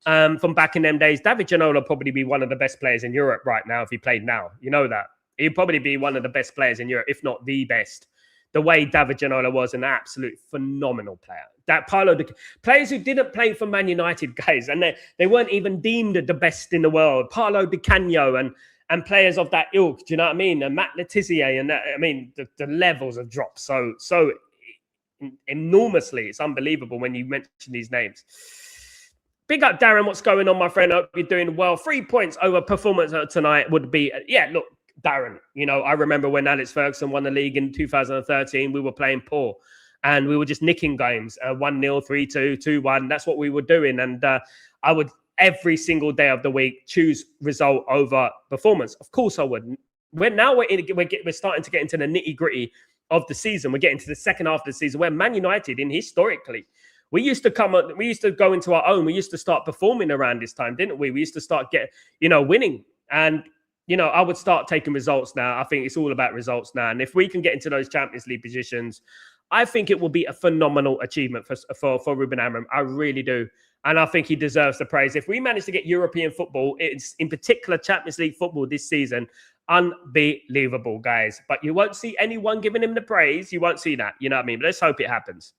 from back in them days, David Ginola would probably be one of the best players in Europe right now if he played now. You know that. He'd probably be one of the best players in Europe, if not the best. The way David Ginola was an absolute phenomenal player. Players who didn't play for Man United, guys, and they weren't even deemed the best in the world. Paolo Di Canio and players of that ilk, do you know what I mean? And Matt Letizia, and that, I mean, the levels have dropped so enormously. It's unbelievable when you mention these names. Big up, Darren. What's going on, my friend? I hope you're doing well. 3 points over performance tonight would be, look, Darren, you know, I remember when Alex Ferguson won the league in 2013, we were playing poor and we were just nicking games, 1-0, 3-2, 2-1. That's what we were doing. And I would, every single day of the week, choose result over performance. Of course I would. We're starting to get into the nitty gritty of the season. We're getting to the second half of the season where Man United, historically, we used to go into our own. We used to start performing around this time, didn't we? We used to start winning. And I would start taking results now. I think it's all about results now. And if we can get into those Champions League positions, I think it will be a phenomenal achievement for Ruben Amorim. I really do. And I think he deserves the praise. If we manage to get European football, it's in particular Champions League football this season, unbelievable, guys. But you won't see anyone giving him the praise. You won't see that. You know what I mean? But let's hope it happens.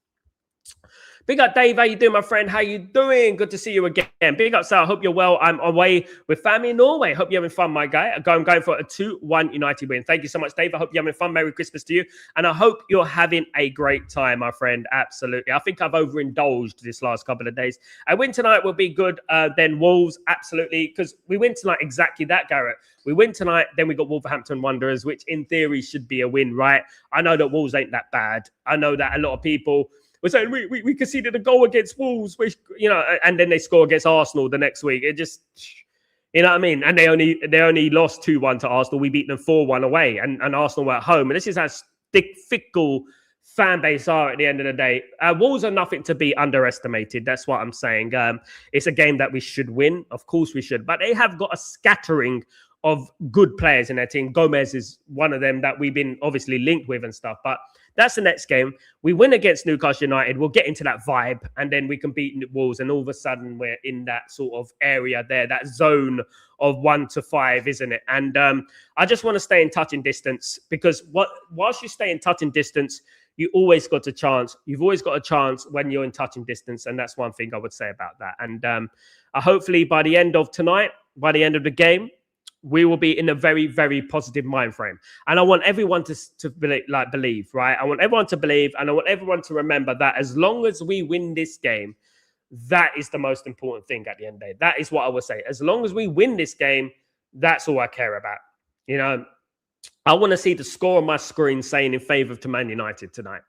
Big up, Dave. How you doing, my friend? How you doing? Good to see you again. Big up, Sal. Hope you're well. I'm away with family in Norway. Hope you're having fun, my guy. I'm going for a 2-1 United win. Thank you so much, Dave. I hope you're having fun. Merry Christmas to you. And I hope you're having a great time, my friend. Absolutely. I think I've overindulged this last couple of days. A win tonight will be good. Then Wolves, absolutely. Because we win tonight exactly that, Garrett. We win tonight, then we got Wolverhampton Wanderers, which in theory should be a win, right? I know that Wolves ain't that bad. I know that a lot of people... We're saying we conceded a goal against Wolves, which, and then they score against Arsenal the next week. It just, you know what I mean? And they only lost 2-1 to Arsenal. We beat them 4-1 away, and Arsenal were at home. And this is how fickle fan base are at the end of the day. Wolves are nothing to be underestimated. That's what I'm saying. It's a game that we should win. Of course we should. But they have got a scattering of good players in their team. Gomez is one of them that we've been obviously linked with and stuff. But that's the next game. We win against Newcastle United. We'll get into that vibe, and then we can beat Wolves. And all of a sudden, we're in that sort of area there, that zone of 1 to 5, isn't it? And I just want to stay in touching distance, because whilst you stay in touching distance, you always got a chance. You've always got a chance when you're in touching distance, and that's one thing I would say about that. And hopefully, by the end of tonight, by the end of the game, we will be in a very, very positive mind frame. And I want everyone to believe, right? I want everyone to believe, and I want everyone to remember that as long as we win this game, that is the most important thing at the end of the day. That is what I would say. As long as we win this game, that's all I care about. I want to see the score on my screen saying in favor to Man United tonight.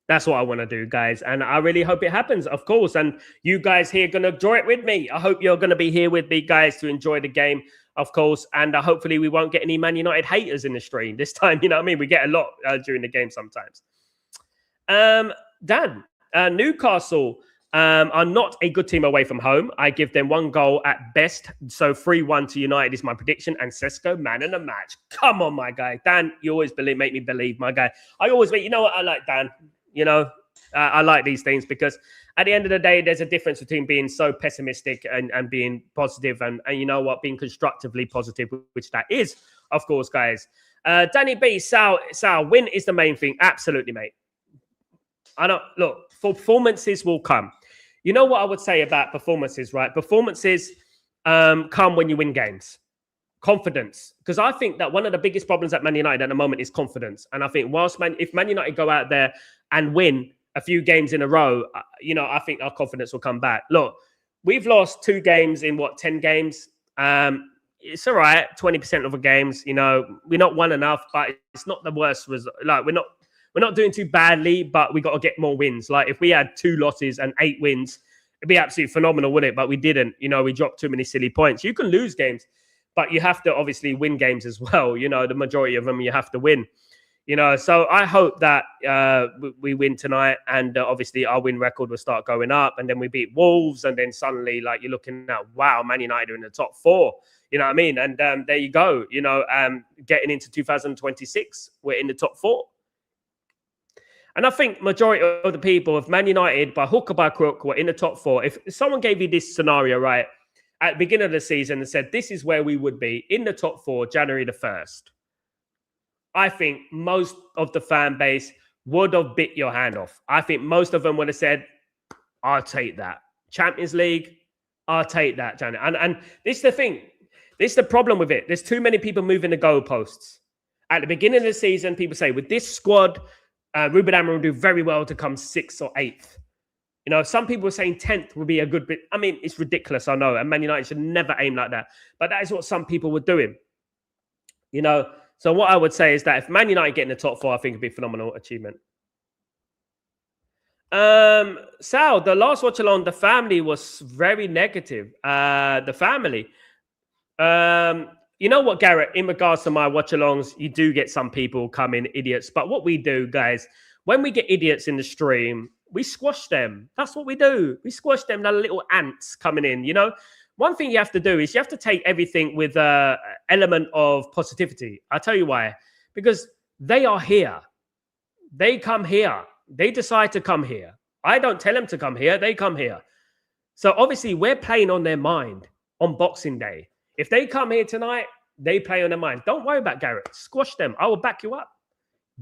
That's what I want to do, guys. And I really hope it happens, of course. And you guys here are going to enjoy it with me. I hope you're going to be here with me, guys, to enjoy the game, of course. And hopefully we won't get any Man United haters in the stream this time. You know what I mean? We get a lot during the game sometimes. Dan, Newcastle are not a good team away from home. I give them 1 goal at best. So 3-1 to United is my prediction. And Sesko, man in the match. Come on, my guy. Dan, you always make me believe, my guy. I always wait. You know what I like, Dan? I like these things, because at the end of the day, there's a difference between being so pessimistic and being positive and you know what, being constructively positive, which that is, of course, guys. Danny B, Sal, win is the main thing. Absolutely, mate. I don't look performances will come. You know what I would say about performances, right? Performances come when you win games. Confidence. Because I think that one of the biggest problems at Man United at the moment is confidence. And I think if Man United go out there and win a few games in a row, I think our confidence will come back. Look, we've lost 2 games in 10 games. It's all right, 20% of the games. We're not won enough, but it's not the worst result. Like we're not doing too badly, but we got to get more wins. Like if we had 2 losses and 8 wins, it'd be absolutely phenomenal, wouldn't it? But we didn't. We dropped too many silly points. You can lose games, but you have to obviously win games as well. The majority of them you have to win. So I hope that we win tonight, and obviously our win record will start going up, and then we beat Wolves, and then suddenly, like, you're looking at, wow, Man United are in the top 4. You know what I mean? And there you go. Getting into 2026, we're in the top 4. And I think majority of the people of Man United, by hook or by crook, were in the top 4. If someone gave you this scenario, right, at the beginning of the season and said, this is where we would be in the top 4, January the 1st, I think most of the fan base would have bit your hand off. I think most of them would have said, I'll take that. Champions League, I'll take that. And this is the thing. This is the problem with it. There's too many people moving the goalposts. At the beginning of the season, people say, with this squad, Ruben Amorim will do very well to come 6th or 8th. Some people are saying 10th would be a good bit. I mean, it's ridiculous, I know. And Man United should never aim like that. But that is what some people were doing. So what I would say is that if Man United get in the top 4, I think it'd be a phenomenal achievement. Sal, the last watch along, the family was very negative. The family. You know what, Garrett, in regards to my watch-alongs, you do get some people come in idiots. But what we do, guys, when we get idiots in the stream, we squash them. That's what we do. We squash them, the little ants coming in, One thing you have to do is you have to take everything with an element of positivity. I'll tell you why. Because they are here. They come here. They decide to come here. I don't tell them to come here. They come here. So obviously, we're playing on their mind on Boxing Day. If they come here tonight, they play on their mind. Don't worry about Garrett. Squash them. I will back you up.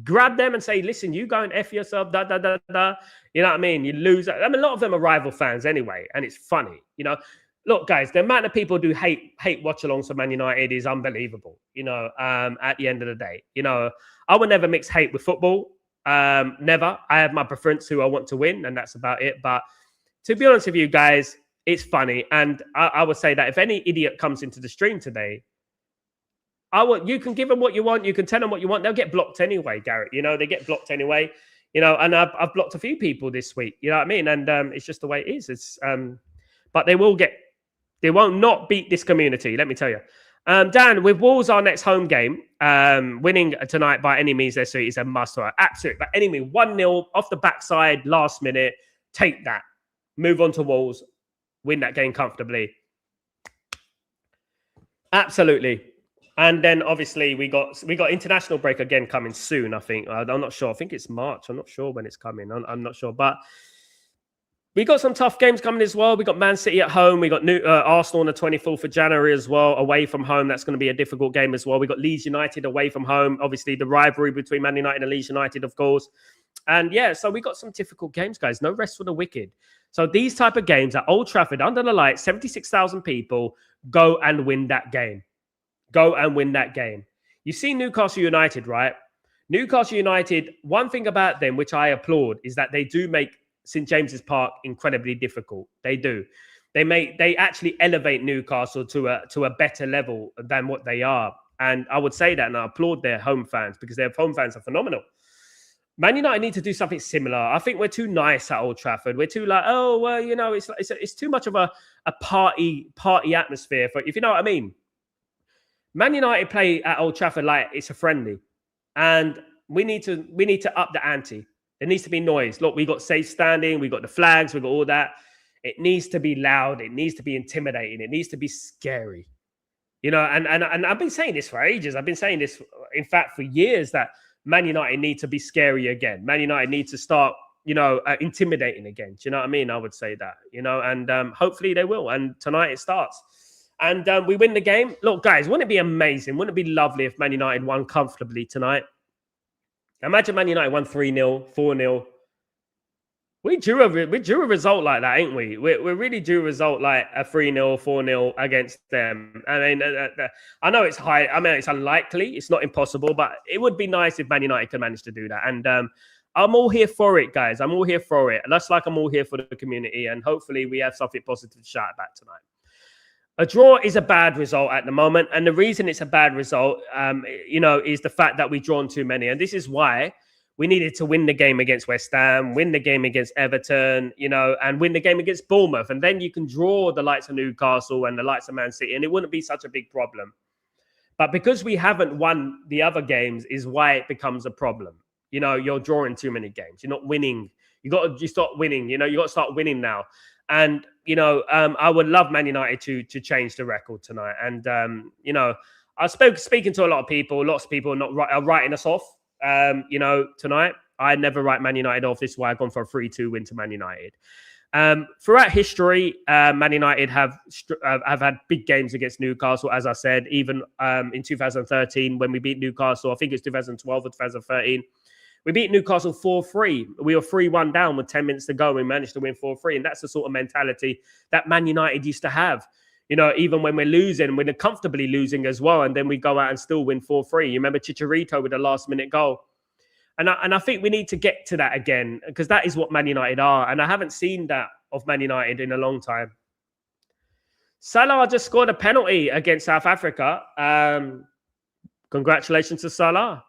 Grab them and say, listen, you go and F yourself, da, da, da, da. You know what I mean? You lose. I mean, a lot of them are rival fans anyway, and it's funny, Look, guys, the amount of people who hate watch-alongs for Man United is unbelievable, at the end of the day. I would never mix hate with football. Never. I have my preference who I want to win, and that's about it. But to be honest with you guys, it's funny. And I would say that if any idiot comes into the stream today, you can give them what you want. You can tell them what you want. They'll get blocked anyway, Garrett. They get blocked anyway. And I've blocked a few people this week. You know what I mean? And it's just the way it is. But they won't not beat this community. Let me tell you. Dan, with Wolves, our next home game, winning tonight by any means necessary is a must. Absolutely. But anyway, 1-0 off the backside, last minute. Take that. Move on to Wolves. Win that game comfortably. Absolutely. And then obviously we got international break again coming soon, I think. I'm not sure. I think it's March. I'm not sure when it's coming. I'm not sure. But we got some tough games coming as well. We got Man City at home. We got Arsenal on the 24th of January as well, away from home. That's going to be a difficult game as well. We got Leeds United away from home. Obviously, the rivalry between Man United and Leeds United, of course. And yeah, so we got some difficult games, guys. No rest for the wicked. So these type of games at Old Trafford, under the lights, 76,000 people, go and win that game. Go and win that game. You see Newcastle United, right? Newcastle United, one thing about them, which I applaud, is that they do make St. James's Park incredibly difficult. They do. They actually elevate Newcastle to a better level than what they are. And I would say that, and I applaud their home fans because their home fans are phenomenal. Man United need to do something similar. I think we're too nice at Old Trafford. We're too like, oh, well, it's too much of a party atmosphere, for, if you know what I mean. Man United play at Old Trafford like it's a friendly, and we need to up the ante. There needs to be noise. Look, we got safe standing, we got the flags, we got all that. It needs to be loud. It needs to be intimidating. It needs to be scary. And I've been saying this for ages. I've been saying this, in fact, for years, that Man United need to be scary again. Man United need to start, intimidating again. Do you know what I mean? I would say that, and hopefully they will. And tonight it starts. And we win the game. Look, guys, wouldn't it be amazing? Wouldn't it be lovely if Man United won comfortably tonight? Imagine Man United won 3-0, 4-0. We drew a result like that, ain't we? We're really due a result like a 3-0, 4-0 against them. I mean, I know it's high. I mean, it's unlikely. It's not impossible, but it would be nice if Man United could manage to do that. And I'm all here for it, guys. I'm all here for it. And that's like I'm all here for the community. And hopefully we have something positive to shout about tonight. A draw is a bad result at the moment. And the reason it's a bad result, is the fact that we've drawn too many. And this is why we needed to win the game against West Ham, win the game against Everton, and win the game against Bournemouth. And then you can draw the likes of Newcastle and the likes of Man City, and it wouldn't be such a big problem. But because we haven't won the other games is why it becomes a problem. You're drawing too many games. You're not winning. You start winning. You got to start winning now. And, I would love Man United to change the record tonight. And, I speaking to a lot of people are writing us off. Tonight, I never write Man United off. This is why I've gone for a 3-2 win to Man United. Throughout history, Man United have had big games against Newcastle, as I said, even in 2013 when we beat Newcastle. I think it's 2012 or 2013. We beat Newcastle 4-3. We were 3-1 down with 10 minutes to go. We managed to win 4-3. And that's the sort of mentality that Man United used to have. Even when we're losing, we're comfortably losing as well. And then we go out and still win 4-3. You remember Chicharito with the last minute goal. And I think we need to get to that again because that is what Man United are. And I haven't seen that of Man United in a long time. Salah just scored a penalty against South Africa. Congratulations to Salah.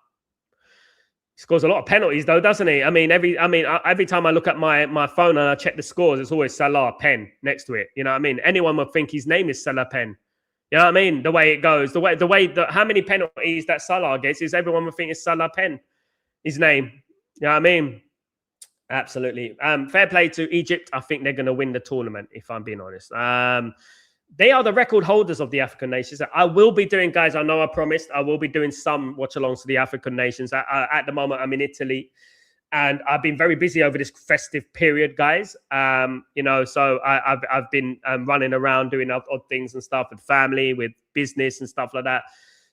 He scores a lot of penalties, though, doesn't he? I mean, every time I look at my phone and I check the scores, it's always Salah Pen next to it. You know what I mean? Anyone would think his name is Salah Pen. You know what I mean? The way it goes, how many penalties that Salah gets is everyone would think it's Salah Pen, his name. You know what I mean? Absolutely. Fair play to Egypt. I think they're going to win the tournament, if I'm being honest. They are the record holders of the African nations. I will be doing, guys, I know I promised, I will be doing some watch-alongs to the African nations. At the moment, I'm in Italy, and I've been very busy over this festive period, guys. So I've been running around doing odd things and stuff with family, with business and stuff like that.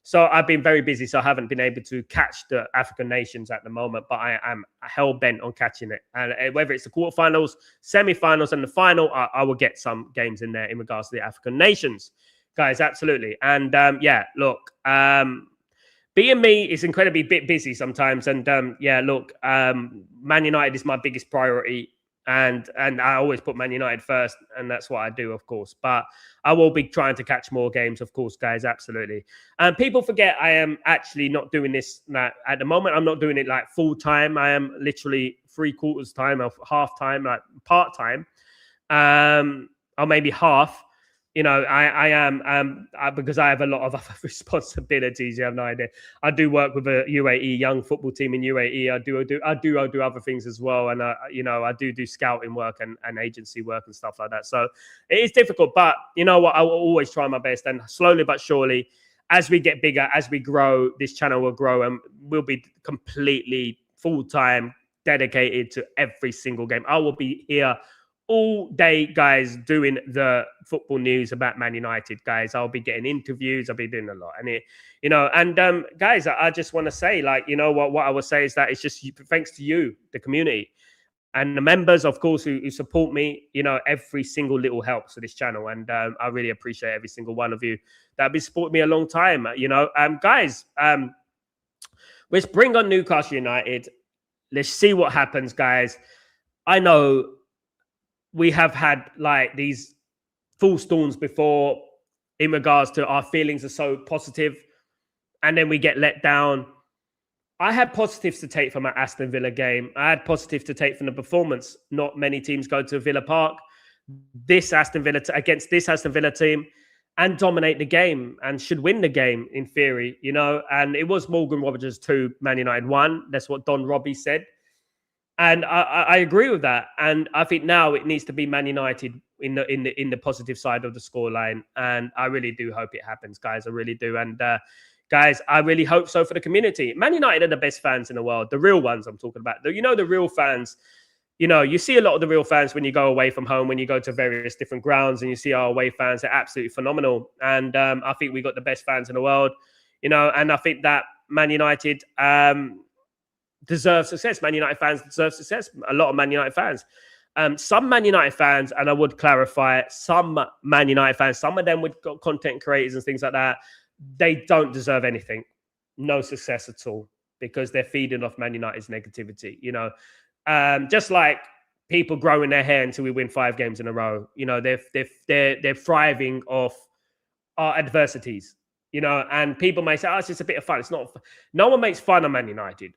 So I've been very busy, so I haven't been able to catch the African nations at the moment, but I am hell-bent on catching it. And whether it's the quarterfinals, semi-finals, and the final, I will get some games in there in regards to the African nations. Guys, absolutely. And, being me is incredibly busy sometimes. And, Man United is my biggest priority. And I always put Man United first, and that's what I do, of course. But I will be trying to catch more games, of course, guys, absolutely. And people forget I am actually not doing this at the moment. I'm not doing it like full time. I am literally 3/4 time or half time, like part time, or maybe half. I am because I have a lot of other responsibilities. You have no idea. I do work with a UAE young football team in UAE. I do other things as well, and I do scouting work and agency work and stuff like that. So it is difficult, but you know what? I will always try my best, and slowly but surely, as we get bigger, as we grow, this channel will grow, and we'll be completely full time dedicated to every single game. I will be here all day, guys, doing the football news about Man United, guys. I'll be getting interviews. I'll be doing a lot. And, guys, I just want to say, what I will say is that it's just thanks to you, the community, and the members, of course, who support me. Every single little helps for this channel. And I really appreciate every single one of you that have been supporting me a long time, guys. Let's bring on Newcastle United. Let's see what happens, guys. I know we have had these full storms before in regards to our feelings are so positive, and then we get let down. I had positives to take from our Aston Villa game. I had positives to take from the performance. Not many teams go to Villa Park. Against this Aston Villa team and dominate the game and should win the game in theory, and it was Morgan Rogers 2, Man United 1. That's what Don Robbie said. And I agree with that. And I think now it needs to be Man United in the positive side of the scoreline. And I really do hope it happens, guys. I really do. And guys, I really hope so for the community. Man United are the best fans in the world. The real ones I'm talking about. The real fans. You see a lot of the real fans when you go away from home, when you go to various different grounds, and you see our away fans. They're absolutely phenomenal. And I think we got the best fans in the world. And I think that Man United deserve success. Man United fans deserve success. A lot of Man United fans. Some Man United fans, and I would clarify, some Man United fans, some of them with content creators and things like that, they don't deserve anything. No success at all, because they're feeding off Man United's negativity, you know. Just like people growing their hair until we win 5 games in a row, you know, they're thriving off our adversities, you know. And people may say, "Oh, it's just a bit of fun." It's not. No one makes fun of Man United.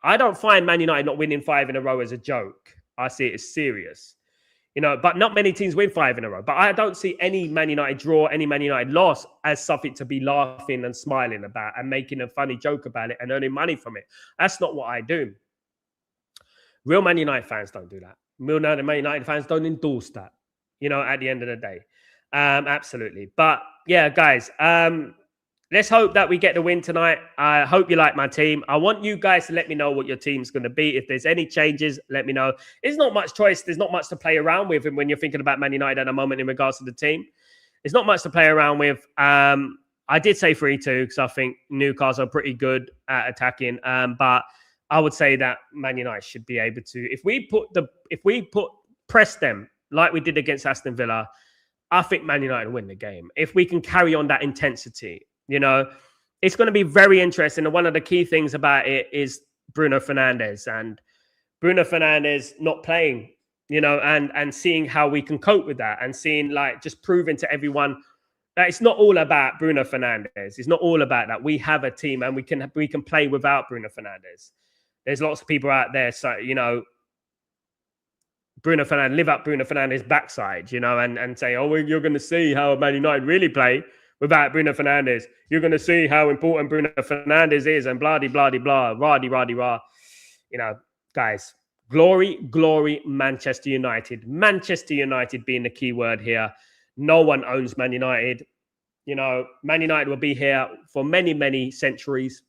I don't find Man United not winning 5 in a row as a joke. I see it as serious, you know. But not many teams win 5 in a row. But I don't see any Man United draw, any Man United loss as something to be laughing and smiling about and making a funny joke about it and earning money from it. That's not what I do. Real Man United fans don't do that. Real Man United fans don't endorse that, you know, at the end of the day. Absolutely. But yeah, guys, let's hope that we get the win tonight. I hope you like my team. I want you guys to let me know what your team's going to be. If there's any changes, let me know. There's not much choice. There's not much to play around with when you're thinking about Man United at the moment in regards to the team. There's not much to play around with. I did say 3-2 because I think Newcastle are pretty good at attacking. But I would say that Man United should be able to, if we press them like we did against Aston Villa, I think Man United win the game. If we can carry on that intensity, you know, it's going to be very interesting. And one of the key things about it is Bruno Fernandes not playing, you know, and seeing how we can cope with that, and seeing, like, just proving to everyone that it's not all about Bruno Fernandes. It's not all about that. We have a team and we can play without Bruno Fernandes. There's lots of people out there, so, you know, Bruno Fernandes, live up Bruno Fernandes' backside, you know, and say, oh, well, you're going to see how Man United really play without Bruno Fernandes. You're going to see how important Bruno Fernandes is, and blah, blah, blah, rah. You know, guys, glory, Manchester United. Manchester United being the key word here. No one owns Man United. You know, Man United will be here for many, many centuries.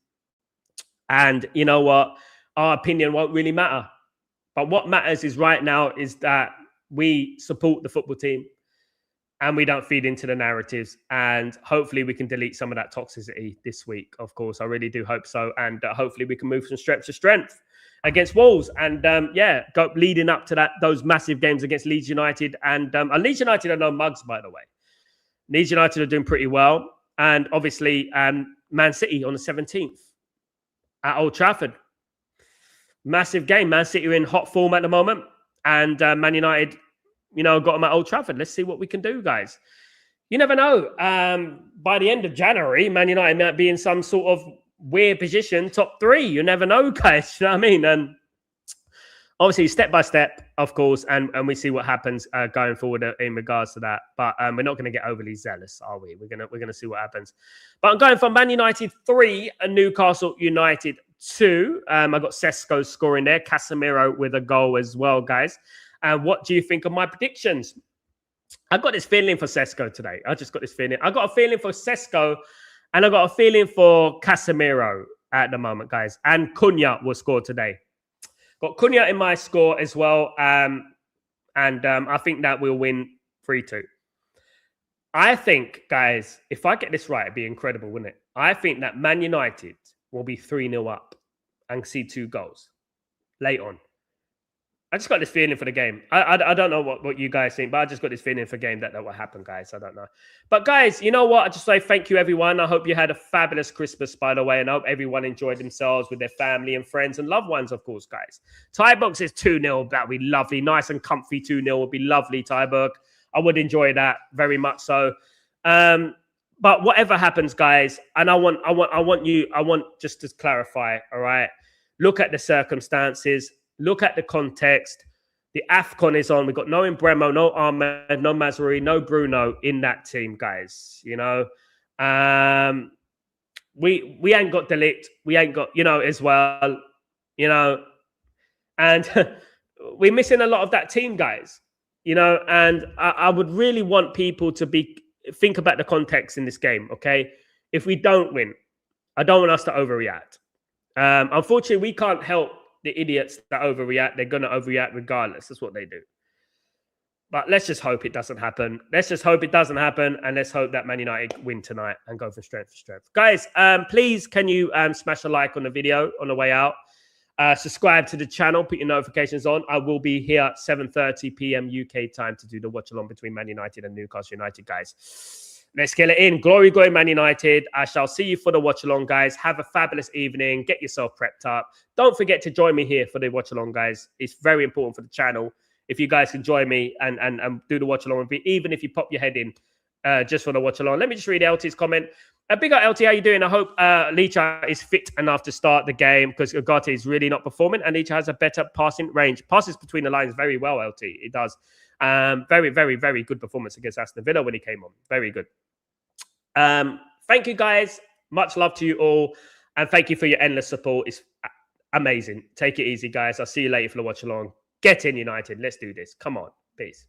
And you know what? Our opinion won't really matter. But what matters is right now is that we support the football team and we don't feed into the narratives. And hopefully we can delete some of that toxicity this week. Of course, I really do hope so. And hopefully we can move from strength to strength against Wolves. And go leading up to those massive games against Leeds United. And Leeds United are no mugs, by the way. Leeds United are doing pretty well. And obviously Man City on the 17th at Old Trafford. Massive game. Man City are in hot form at the moment. And Man United, you know, got them at Old Trafford. Let's see what we can do, guys. You never know. By the end of January, Man United might be in some sort of weird position, top 3. You never know, guys. You know what I mean? And obviously, step by step, of course, and we see what happens going forward in regards to that. But we're not going to get overly zealous, are we? We're gonna see what happens. But I'm going for Man United 3 and Newcastle United 2. I got Sesko scoring there, Casemiro with a goal as well, guys. And what do you think of my predictions? I got this feeling for Sesko today. I just got this feeling. I got a feeling for Sesko, and I got a feeling for Casemiro at the moment, guys. And Cunha will score today. Got Cunha in my score as well. I think that we'll win 3-2. I think, guys, if I get this right, it'd be incredible, wouldn't it? I think that Man United will be 3-0 up and see 2 goals late on. I just got this feeling for the game. I don't know what you guys think, but I just got this feeling for the game that will happen, guys. I don't know. But, guys, you know what? I just say thank you, everyone. I hope you had a fabulous Christmas, by the way, and I hope everyone enjoyed themselves with their family and friends and loved ones, of course, guys. Tybox is 2-0. That would be lovely. Nice and comfy 2-0 would be lovely, Tybox. I would enjoy that very much so. But whatever happens, guys, and I want just to clarify, all right? Look at the circumstances. Look at the context. The AFCON is on. We've got no Embremo, no Ahmed, no Mazraoui, no Bruno in that team, guys. You know, we ain't got De Ligt. We ain't got, you know, as well, you know, and we're missing a lot of that team, guys. You know, and I would really want people to think about the context in this game, okay? If we don't win, I don't want us to overreact. Unfortunately, we can't help the idiots that overreact. They're going to overreact regardless. That's what they do. But let's just hope it doesn't happen. Let's just hope it doesn't happen. And let's hope that Man United win tonight and go from strength to strength. Guys, please, can you smash a like on the video on the way out? Subscribe to the channel, put your notifications on. I will be here at 7:30 p.m. UK time to do the watch along between Man United and Newcastle United, guys. Let's get it in. Glory, glory, Man United. I shall see you for the watch along, guys. Have a fabulous evening. Get yourself prepped up. Don't forget to join me here for the watch along, guys. It's very important for the channel. If you guys can join me and do the watch along with me, even if you pop your head in just for the watch along. Let me just read LT's comment. Big up LT, how you doing? I hope Licha is fit enough to start the game because Ugarte is really not performing and Licha has a better passing range. Passes between the lines very well, LT. It does. Very, very, very good performance against Aston Villa when he came on. Very good. Thank you, guys. Much love to you all. And thank you for your endless support. It's amazing. Take it easy, guys. I'll see you later for the watch along. Get in, United. Let's do this. Come on. Peace.